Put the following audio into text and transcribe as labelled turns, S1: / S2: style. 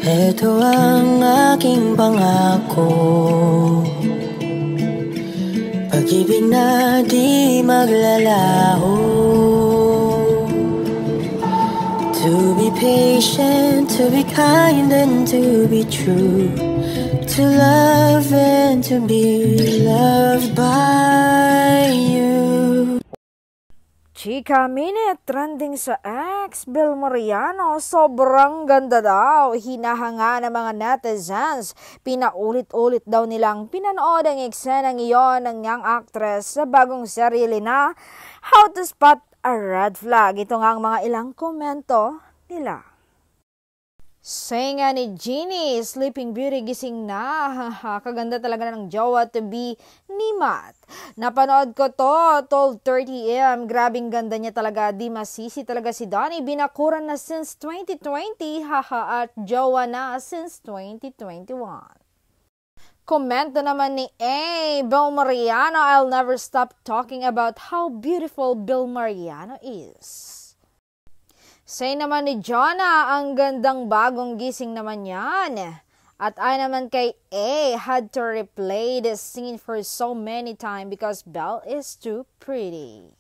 S1: Ito ang aking pangako, pag-ibig na di maglalaho. To be patient, to be kind and to be true, to love and to be loved by you.
S2: Chika Minute, trending sa X, Bill Mariano, sobrang ganda daw. Hinahanga ng mga netizens. Pinaulit-ulit daw nilang pinanood ang eksenang iyon ng young actress sa bagong serye na How to Spot a Red Flag. Ito nga ang mga ilang komento nila. Say nga ni Jeannie, Sleeping Beauty gising na. Kaganda talaga ng jowa to be ni Matt. Napanood ko to, 12:30 AM. Grabing ganda niya talaga. Di masisi talaga si Donnie. Binakuran na since 2020. At jowa na since 2021. Komento naman ni Bill Mariano, I'll never stop talking about how beautiful Bill Mariano is. Say naman ni Jonah, ang gandang bagong gising naman yan. At ay naman kay had to replay this scene for so many times because Belle is too pretty.